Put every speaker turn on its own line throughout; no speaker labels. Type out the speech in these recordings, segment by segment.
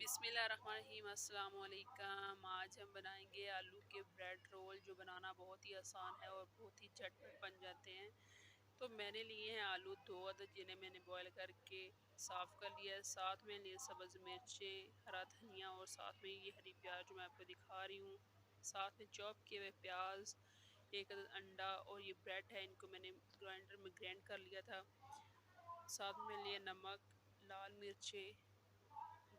बिस्मिल्लाहिर्रहमानिर्रहीम, अस्सलाम वालेकुम। आज हम बनाएंगे आलू के ब्रेड रोल, जो बनाना बहुत ही आसान है और बहुत ही झटपट बन जाते हैं। तो मैंने लिए हैं आलू 2 अदद, जिन्हें मैंने बॉईल करके साफ़ कर लिया है। साथ में लिए सब्ज़ मिर्चें, हरा धनिया और साथ में ये हरी प्याज जो मैं आपको दिखा रही हूँ। साथ में चॉप किए हुए प्याज, 1 अदद अंडा और ये ब्रेड है, इनको मैंने ग्राइंडर में ग्राइंड कर लिया था। साथ में लिए नमक, लाल मिर्चें,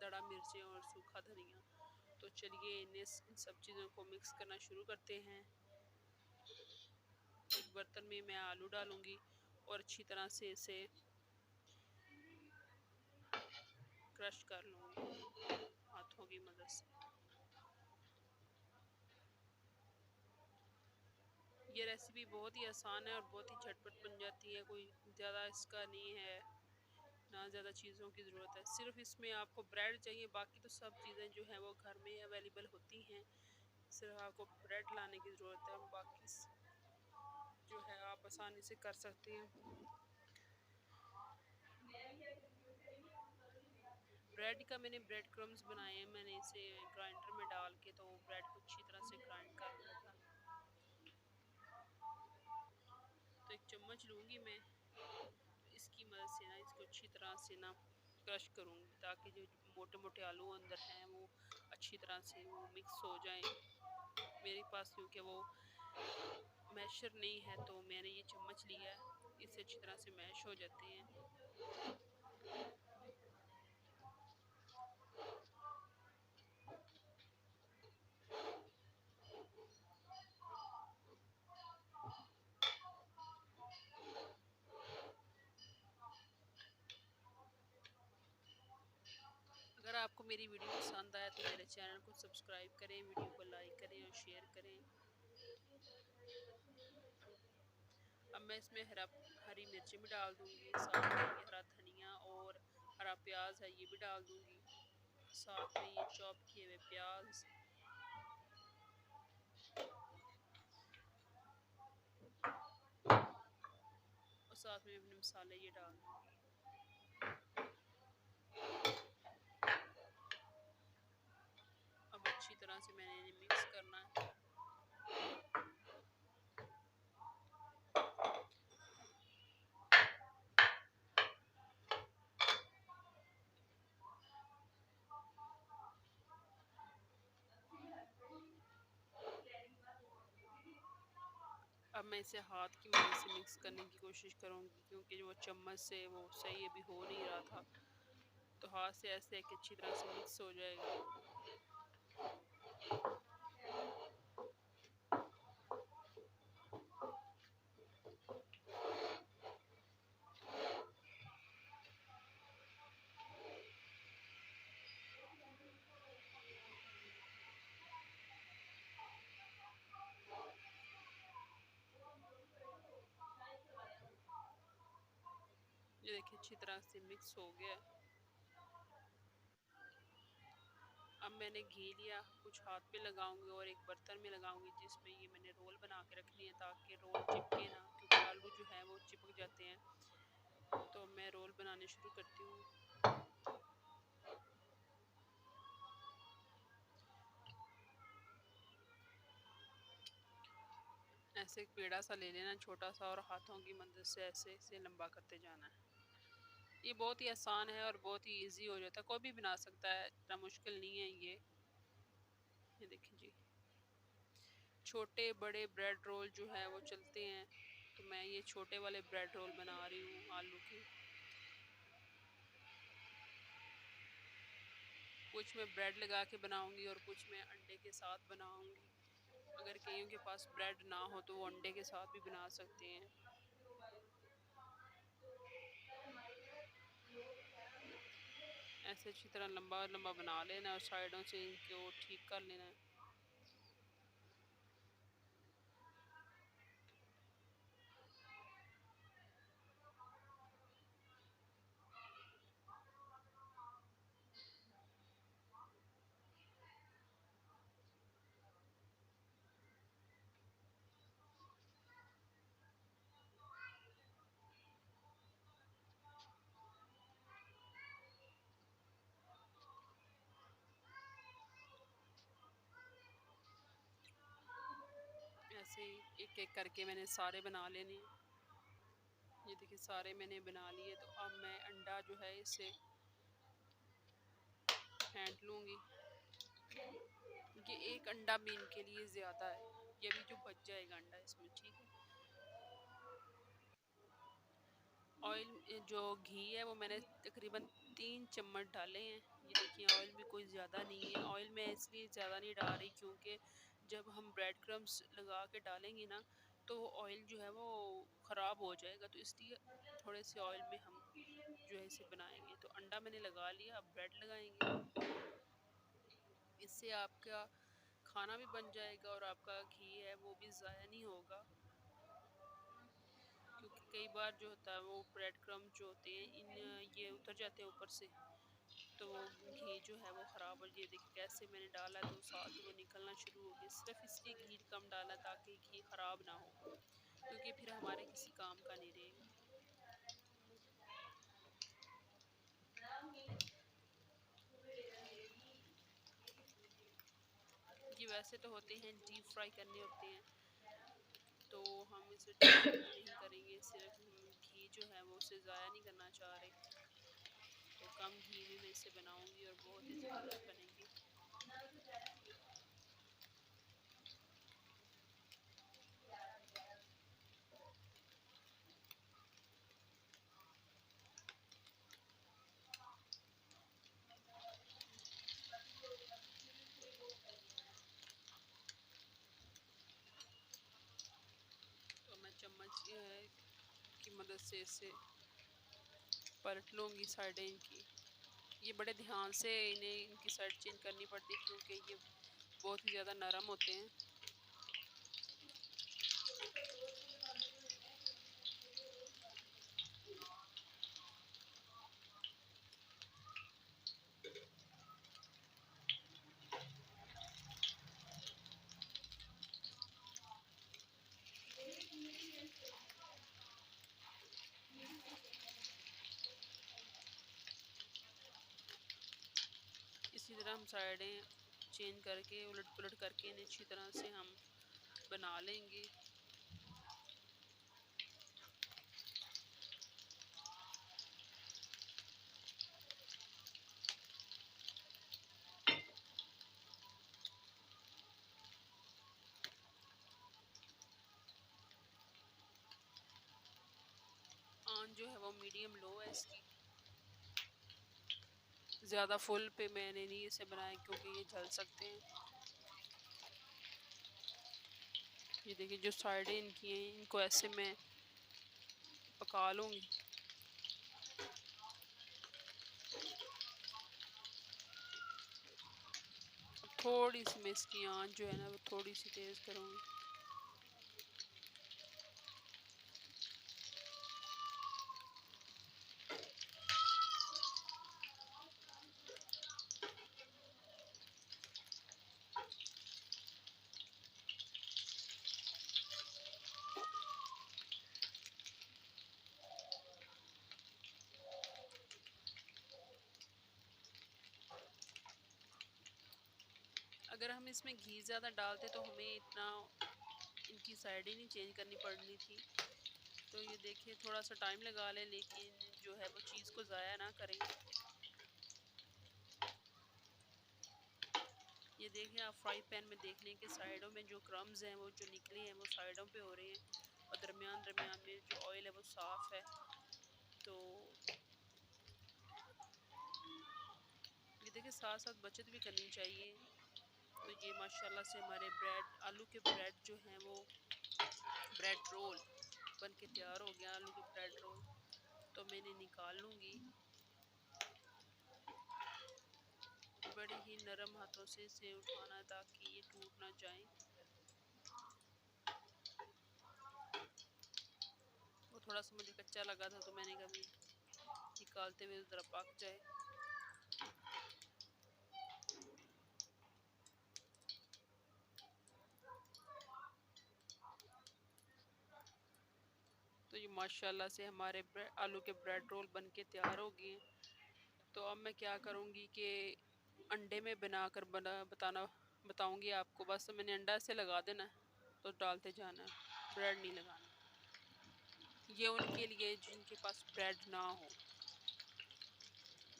दड़ा मिर्चें और सूखा धनिया। तो चलिए इन सब चीज़ों को मिक्स करना शुरू करते हैं। एक बर्तन में मैं आलू डालूंगी और अच्छी तरह से इसे क्रश कर लूँगी हाथों की मदद से। ये रेसिपी बहुत ही आसान है और बहुत ही झटपट बन जाती है। कोई ज़्यादा इसका नहीं है, ना ज़्यादा चीज़ों की ज़रूरत है। सिर्फ इसमें आपको ब्रेड चाहिए, बाकी तो सब चीज़ें जो हैं वो घर में अवेलेबल होती हैं। सिर्फ आपको ब्रेड लाने की ज़रूरत है, बाकी जो है आप आसानी से कर सकते हैं। ब्रेड का मैंने ब्रेड क्रम्स बनाए हैं। मैंने इसे ग्राइंडर में डाल के तो ब्रेड को अच्छी तरह से ग्राइंड कर लिया था। तो एक चम्मच लूँगी मैं, तो इसकी मदद से ना इसको अच्छी तरह से ना क्रश करूँगी, ताकि जो मोटे मोटे आलू अंदर हैं वो अच्छी तरह से वो मिक्स हो जाएं। मेरे पास क्योंकि वो मैशर नहीं है, तो मैंने ये चम्मच लिया है, इससे अच्छी तरह से मैश हो जाते हैं। अगर आपको मेरी वीडियो पसंद आए तो मेरे चैनल को सब्सक्राइब करें, वीडियो को लाइक करें और शेयर करें। अब मैं इसमें हरी मिर्ची भी डाल दूँगी, साथ में ये हरा धनिया और हरा प्याज है ये भी डाल दूँगी। साथ में ये चॉप किए हुए प्याज और साथ में अपने मसाले ये डाल दूँगी। अब अच्छी तरह से मैंने इन्हें मिक्स करना है। अब मैं इसे हाथ की मदद से मिक्स करने की कोशिश करूँगी, क्योंकि जो चम्मच से वो सही अभी हो नहीं रहा था। तो हाथ से ऐसे एक अच्छी तरह से मिक्स हो जाएगा। ये देखिए अच्छी तरह से मिक्स हो गया। अब मैंने घी लिया, कुछ हाथ पे लगाऊंगी और एक बर्तन में लगाऊंगी, जिसमें ये मैंने रोल बना के रखनी है, ताकि रोल चिपके ना, क्योंकि आलू जो है वो चिपक जाते हैं। तो मैं रोल बनाने शुरू करती हूँ। ऐसे एक पेड़ा सा ले लेना छोटा सा, और हाथों की मदद से ऐसे ऐसे लंबा करते जाना है। ये बहुत ही आसान है और बहुत ही इजी हो जाता है, कोई भी बना सकता है, इतना मुश्किल नहीं है ये देखिए जी, छोटे बड़े ब्रेड रोल जो है वो चलते हैं। तो मैं ये छोटे वाले ब्रेड रोल बना रही हूँ आलू के। कुछ मैं ब्रेड लगा के बनाऊंगी और कुछ मैं अंडे के साथ बनाऊंगी। अगर कईयों के पास ब्रेड ना हो तो वो अंडे के साथ भी बना सकते हैं। ऐसे अच्छी तरह लंबा लंबा बना लेना और साइडों से इनको ठीक कर लेना है। एक एक करके मैंने सारे बना लेने हैं। ये देखिए सारे मैंने बना लिए। तो अब मैं अंडा जो है इसे फेंट लूँगी, क्योंकि एक अंडा भी इनके लिए ज़्यादा है। ये भी जो बच जाएगा अंडा इसमें, ठीक है। ऑयल जो घी है वो मैंने तकरीबन 3 चम्मच डाले हैं। ये देखिए ऑयल भी कोई ज़्यादा नहीं है। ऑयल मैं इसलिए ज़्यादा नहीं डाल रही क्योंकि जब हम ब्रेड क्रम्स लगा के डालेंगे ना तो ऑयल जो है वो ख़राब हो जाएगा, तो इसलिए थोड़े से ऑयल में हम जो है इसे बनाएंगे। तो अंडा मैंने लगा लिया, अब ब्रेड लगाएंगे। इससे आपका खाना भी बन जाएगा और आपका घी है वो भी ज़ाया नहीं होगा, क्योंकि कई बार जो होता है वो ब्रेड क्रम्ब जो होते हैं इन ये उतर जाते हैं ऊपर से, तो वो घी जो है वो ख़राब हो। ये देखिए कैसे मैंने डाला तो साथ ही वो निकलना शुरू हो गया। सिर्फ इसलिए घी कम डाला ताकि घी ख़राब ना हो, क्योंकि फिर हमारे किसी काम का नहीं रहेगा। ये वैसे तो होते हैं डीप फ्राई करने होते हैं, तो हम इसे डीप नहीं करेंगे। सिर्फ हम घी जो है वो उसे ज़ाया नहीं करना चाह रहे, तो कम घी में मैं इसे बनाऊंगी और बहुत ही ज़बरदस्त बनेंगी। तो मैं चम्मच की मदद से इसे पलट लूँगी साइडें इनकी। ये बड़े ध्यान से इन्हें इनकी साइड चेंज करनी पड़ती है, क्योंकि ये बहुत ही ज़्यादा नरम होते हैं। इसी तरह हम साइडें चेंज करके उलट पुलट करके इन्हें अच्छी तरह से हम बना लेंगे। आंच जो है वो मीडियम लो है इसकी, ज़्यादा फुल पे मैंने नहीं इसे बनाया क्योंकि ये जल सकते हैं। ये देखिए जो साइडें इनकी हैं इनको ऐसे मैं पका लूँगी। अब थोड़ी सी मैं इसकी आंच जो है ना वो थोड़ी सी तेज़ करूँगी। अगर हम इसमें घी ज़्यादा डालते तो हमें इतना इनकी साइड ही नहीं चेंज करनी पड़नी थी। तो ये देखिए थोड़ा सा टाइम लगा ले, लेकिन जो है वो चीज़ को ज़ाया ना करें। ये देखिए आप फ्राई पैन में देख लें कि साइडों में जो क्रम्स हैं वो जो निकले हैं वो साइडों पे हो रहे हैं, और दरमियान दरमियान में जो ऑयल है वो साफ़ है। तो ये देखिए साथ साथ बचत भी करनी चाहिए। तो ये माशाल्लाह से हमारे ब्रेड आलू के ब्रेड जो हैं वो ब्रेड रोल बन के तैयार हो गया। आलू के ब्रेड रोल तो मैंने निकाल लूँगी। बड़े ही नरम हाथों से इसे उठाना ताकि ये टूट ना जाए। वो थोड़ा सा मुझे कच्चा लगा था तो मैंने कभी निकालते हुए ज़रा पक जाए। तो ये माशाल्लाह से हमारे आलू के ब्रेड रोल बन के तैयार हो गए हैं। तो अब मैं क्या करूँगी कि अंडे में बनाकर बताऊँगी आपको। बस मैंने अंडा से लगा देना है तो डालते जाना है। ब्रेड नहीं लगाना। ये उनके लिए जिनके पास ब्रेड ना हो,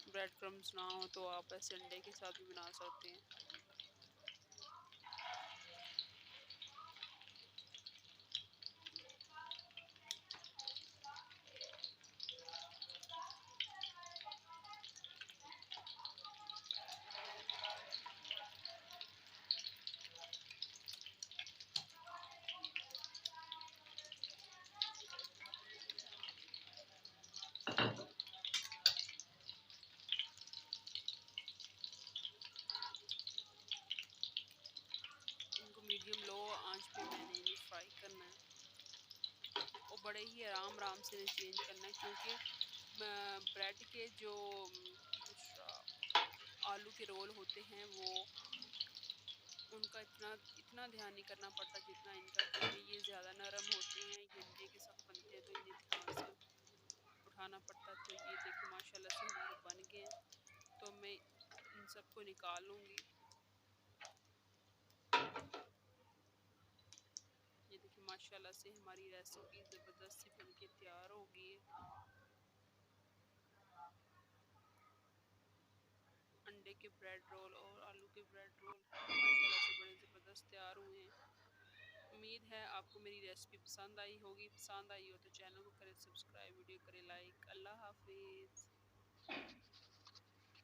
ब्रेड क्रम्स ना हो, तो आप ऐसे अंडे के साथ भी बना सकते हैं। इनको मीडियम लो आंच पे मैंने इन्हें फ्राई करना है, और बड़े ही आराम आराम से इन्हें चेंज करना है, क्योंकि ब्रेड के जो दूसरा आलू के रोल होते हैं वो उनका इतना इतना ध्यान नहीं करना पड़ता जितना इनका, क्योंकि ये ज़्यादा नरम होते हैं, ये अंडे के साथ बनते हैं, तो इन्हें ध्यान से उठाना पड़ता है। तो ये देखिए माशाल्लाह से हमारे बन गए हैं, तो मैं इन सबको निकालूंगी। ये देखिए माशाल्लाह से हमारी रेसिपी ज़बरदस्त सी बन के तैयार हो गई है। अंडे के ब्रेड रोल और आलू के ब्रेड रोल माशाल्लाह से बड़े ज़बरदस्त तैयार हुए हैं। उम्मीद है आपको मेरी रेसिपी पसंद आई होगी। पसंद आई हो तो चैनल को करें सब्सक्राइब, वीडियो करें लाइक। अल्लाह हाफिज़।